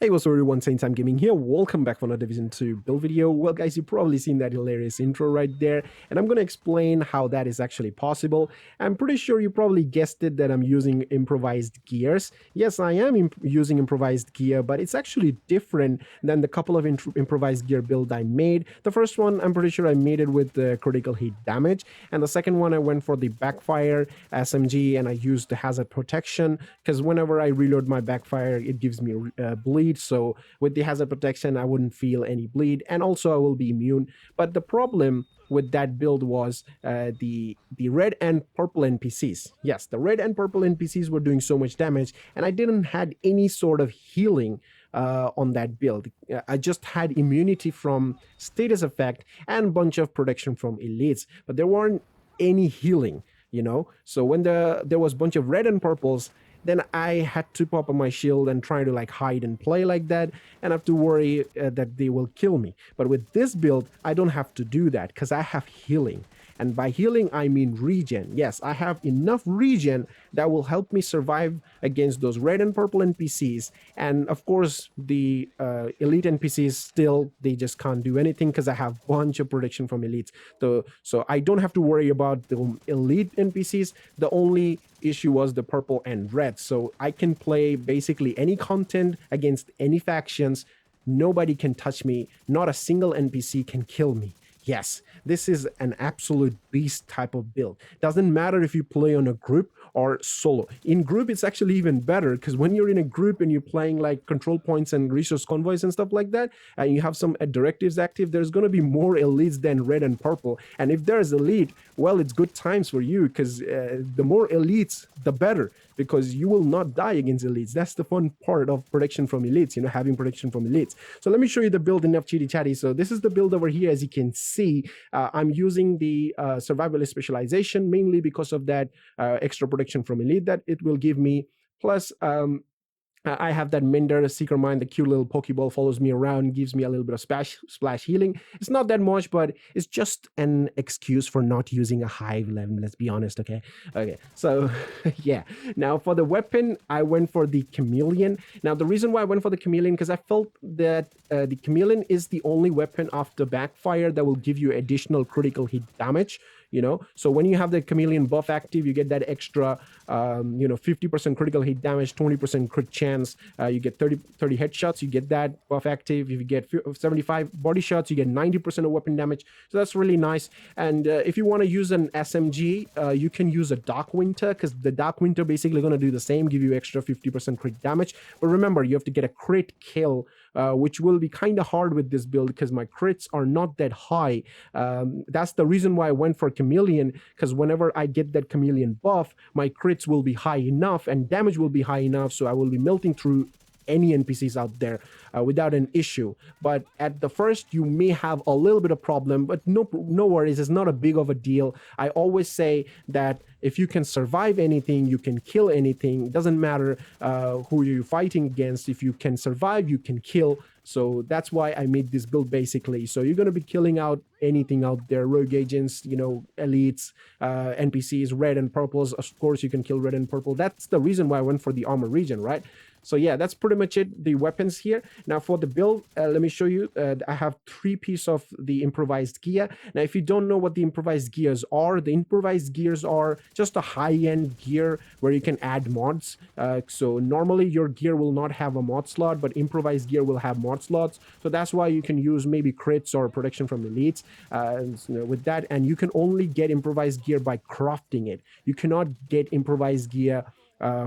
Hey, what's up everyone, Saint Time Gaming here. Welcome back for another Division 2 build video. Well guys, you've probably seen that hilarious intro right there, and I'm going to explain how that is actually possible. I'm pretty sure you probably guessed it that I'm using improvised gears. Yes, I am using improvised gear, but it's actually different than the couple of improvised gear build I made. The first one, I'm pretty sure I made it with the critical hit damage, and the second one I went for the backfire SMG and I used the hazard protection because whenever I reload my backfire, it gives me bleed. So with the hazard protection, I wouldn't feel any bleed, and also I will be immune. But the problem with that build was the red and purple NPCs. Yes, the red and purple NPCs were doing so much damage, and I didn't had any sort of healing on that build. I just had immunity from status effect and a bunch of protection from elites, but there weren't any healing. So when there was a bunch of red and purples, then I had to pop up my shield and try to like hide and play like that, and have to worry that they will kill me. But with this build, I don't have to do that because I have healing. And by healing, I mean regen. Yes, I have enough regen that will help me survive against those red and purple NPCs. And of course, the elite NPCs still, they just can't do anything because I have a bunch of protection from elites. So I don't have to worry about the elite NPCs. The only issue was the purple and red. So I can play basically any content against any factions. Nobody can touch me. Not a single NPC can kill me. Yes, this is an absolute beast type of build. Doesn't matter if you play on a group or solo. In group, it's actually even better because when you're in a group and you're playing like control points and resource convoys and stuff like that, and you have some directives active, there's going to be more elites than red and purple. And if there's elite, well, it's good times for you because the more elites, the better, because you will not die against elites. That's the fun part of protection from elites, having protection from elites. So let me show you the build enough chitty chatty. So this is the build over here. As you can see, I'm using the survivalist specialization mainly because of that extra protection from elite that it will give me. Plus, I have that Mender, the Seeker Mine, the cute little Pokeball follows me around, gives me a little bit of splash healing. It's not that much, but it's just an excuse for not using a hive level, let's be honest, okay? Okay, so yeah. Now for the weapon, I went for the Chameleon. Now the reason why I went for the Chameleon, because I felt that the Chameleon is the only weapon after backfire that will give you additional critical hit damage. So when you have the Chameleon buff active, you get that extra 50% critical hit damage, 20% crit chance, you get 30 headshots, you get that buff active. If you get 75 body shots, you get 90% of weapon damage, so that's really nice. And if you want to use an SMG, you can use a Dark Winter, because the Dark Winter basically going to do the same, give you extra 50% crit damage. But remember, you have to get a crit kill, which will be kind of hard with this build because my crits are not that high. That's the reason why I went for Chameleon, because whenever I get that Chameleon buff, my crits will be high enough and damage will be high enough, so I will be melting through any NPCs out there without an issue. But at the first, you may have a little bit of problem, but no worries, it's not a big of a deal. I always say that if you can survive anything, you can kill anything. It doesn't matter who you're fighting against. If you can survive, you can kill. So that's why I made this build basically. So you're going to be killing out anything out there, rogue agents, elites, NPCs, red and purples. Of course, you can kill red and purple. That's the reason why I went for the armor regen, right? So yeah, that's pretty much it, the weapons here. Now for the build, let me show you. I have 3 pieces of the improvised gear. Now if you don't know what the improvised gears are, the improvised gears are just a high-end gear where you can add mods. So normally your gear will not have a mod slot, but improvised gear will have mod slots. So that's why you can use maybe crits or protection from elites with that. And you can only get improvised gear by crafting it. You cannot get improvised gear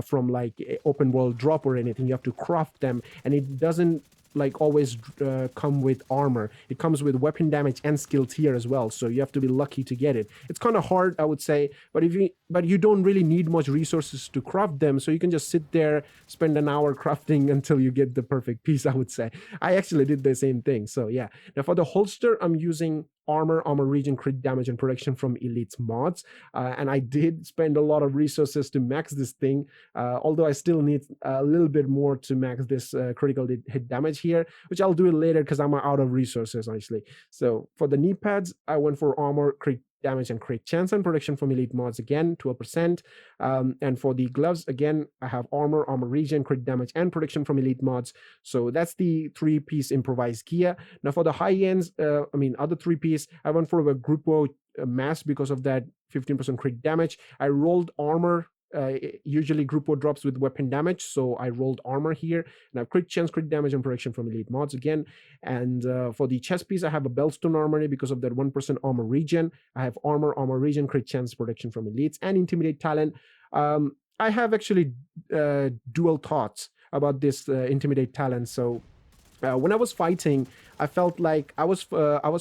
from like open world drop or anything. You have to craft them, and it doesn't like always come with armor. It comes with weapon damage and skill tier as well, so you have to be lucky to get it. It's kind of hard, I would say, but you don't really need much resources to craft them, so you can just sit there, spend an hour crafting until you get the perfect piece, I would say. I actually did the same thing. So yeah, now for the holster, I'm using armor regen, crit damage, and protection from elites mods, and I did spend a lot of resources to max this thing, although I still need a little bit more to max this critical hit damage here, which I'll do it later because I'm out of resources, honestly. So for the knee pads, I went for armor, crit damage and crit chance and protection from elite mods again, 12%. And for the gloves, again, I have armor, armor regen, crit damage, and protection from elite mods. So that's the 3-piece improvised gear. Now for the high ends, other 3-piece, I went for a Grupo mask because of that 15% crit damage. I rolled armor. Usually Grupo drops with weapon damage, so I rolled armor here. Now crit chance, crit damage, and protection from elite mods again. And for the chest piece, I have a Bellstone armory because of that 1% armor regen. I have armor, armor regen, crit chance, protection from elites, and intimidate talent. I have actually dual thoughts about this intimidate talent. So when I was fighting, I felt like I was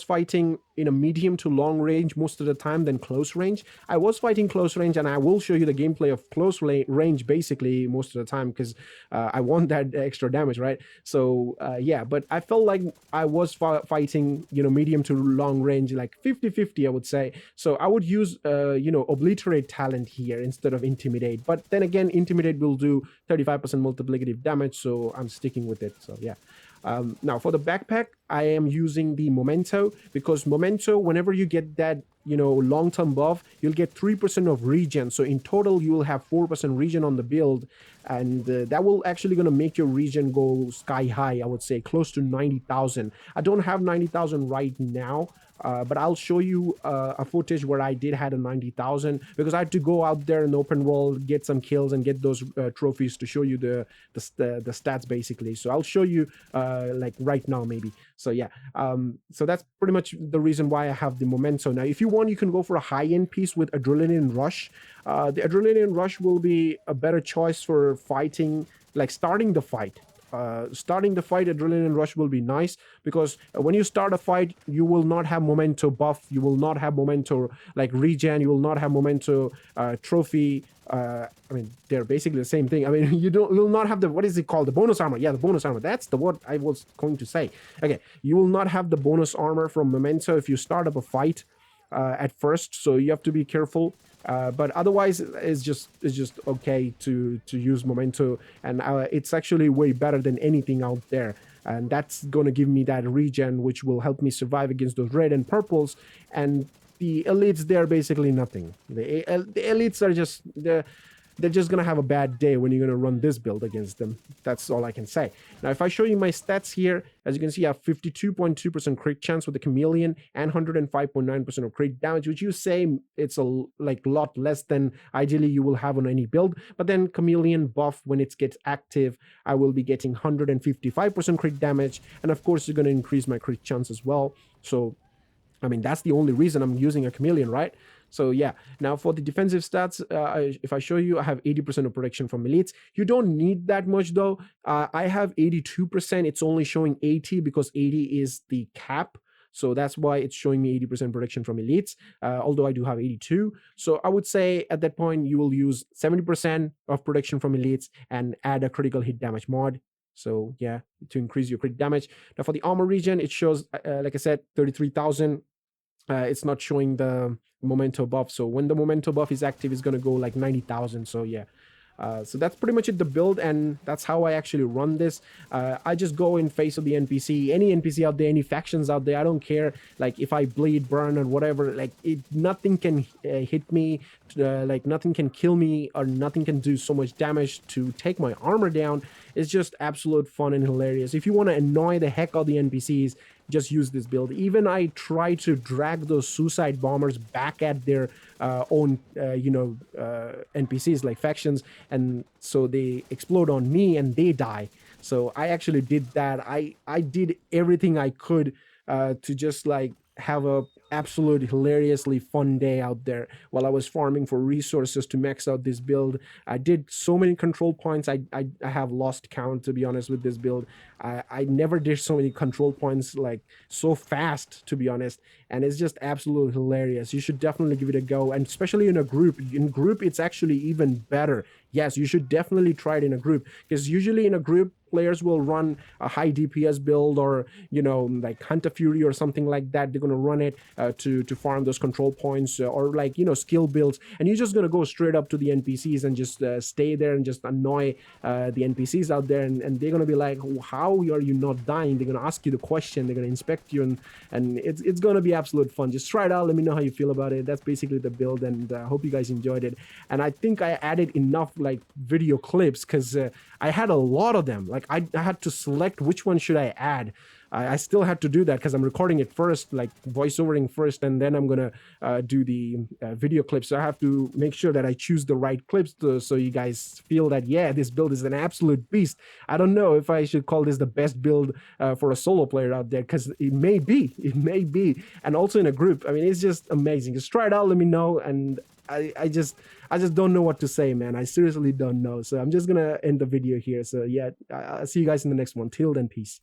fighting in a medium to long range most of the time than close range. I was fighting close range, and I will show you the gameplay of close range basically most of the time because I want that extra damage, right? So yeah, but I felt like I was fighting, medium to long range, like 50-50, I would say. So I would use, obliterate talent here instead of intimidate. But then again, intimidate will do 35% multiplicative damage, so I'm sticking with it. So yeah. Now for the backpack, I am using the Momento because Momento, whenever you get that, long-term buff, you'll get 3% of regen. So in total, you will have 4% regen on the build, and that will actually going to make your regen go sky high, I would say, close to 90,000. I don't have 90,000 right now, but I'll show you a footage where I did had a 90,000 because I had to go out there in the open world, get some kills, and get those trophies to show you the stats basically. So I'll show you like right now maybe. So yeah, so that's pretty much the reason why I have the Momento. Now, if you want, you can go for a high-end piece with Adrenaline Rush. The Adrenaline Rush will be a better choice for fighting, like starting the fight. Adrenaline Rush will be nice because when you start a fight, you will not have Momento buff, you will not have Momento like regen, you will not have Momento trophy. They're basically the same thing. You will not have the, what is it called, the bonus armor. Yeah, the bonus armor, that's the what I was going to say. Okay, you will not have the bonus armor from Momento if you start up a fight at first, so you have to be careful. But otherwise, it's just okay to use Momento, and it's actually way better than anything out there. And that's gonna give me that regen, which will help me survive against those red and purples. And the elites, they're basically nothing. The elites are just they're just gonna have a bad day when you're gonna run this build against them. That's all I can say. Now, if I show you my stats here, as you can see, I have 52.2% crit chance with the chameleon and 105.9% of crit damage, which you say it's a lot less than ideally you will have on any build. But then chameleon buff, when it gets active, I will be getting 155% crit damage, and of course, you're gonna increase my crit chance as well. So that's the only reason I'm using a chameleon, right? So yeah, now for the defensive stats, if I show you, I have 80% of protection from elites. You don't need that much though. I have 82%. It's only showing 80 because 80 is the cap. So that's why it's showing me 80% protection from elites, although I do have 82. So I would say at that point, you will use 70% of protection from elites and add a critical hit damage mod. So yeah, to increase your crit damage. Now for the armor regen, it shows, like I said, 33,000. It's not showing the Momento buff. So when the Momento buff is active, it's going to go like 90,000. So yeah. So that's pretty much it, the build, and that's how I actually run this. I just go in face of the NPC, any NPC out there, any factions out there, I don't care. Like if I bleed, burn, or whatever, like nothing can hit me, like nothing can kill me, or nothing can do so much damage to take my armor down. It's just absolute fun and hilarious. If you want to annoy the heck out of the NPCs, just use this build. Even I try to drag those suicide bombers back at their own, NPCs like factions, and so they explode on me and they die. So I actually did that. I did everything I could to just like have a absolute hilariously fun day out there while I was farming for resources to max out this build. I did so many control points. I have lost count, to be honest, with this build. I never did so many control points like so fast, to be honest, and it's just absolutely hilarious. You should definitely give it a go, and especially in a group. In group, it's actually even better. Yes, you should definitely try it in a group, because usually in a group, players will run a high DPS build, or like Hunter Fury or something like that. They're going to run it, to farm those control points, or like, you know, skill builds, and you're just gonna go straight up to the NPCs and just stay there and just annoy the NPCs out there, and they're gonna be like, how are you not dying? They're gonna ask you the question, they're gonna inspect you, and it's gonna be absolute fun. Just try it out, let me know how you feel about it. That's basically the build, and I hope you guys enjoyed it. And I think I added enough like video clips, because I had a lot of them. Like I had to select which one should I add. I still had to do that because I'm recording it first, like voiceovering first, and then I'm gonna do the video clips. So I have to make sure that I choose the right clips so you guys feel that, yeah, this build is an absolute beast. I don't know if I should call this the best build for a solo player out there, because it may be, and also in a group. I mean, it's just amazing. Just try it out, let me know, and I just don't know what to say, man. I seriously don't know. So I'm just gonna end the video here. So yeah, I'll see you guys in the next one. Till then, peace.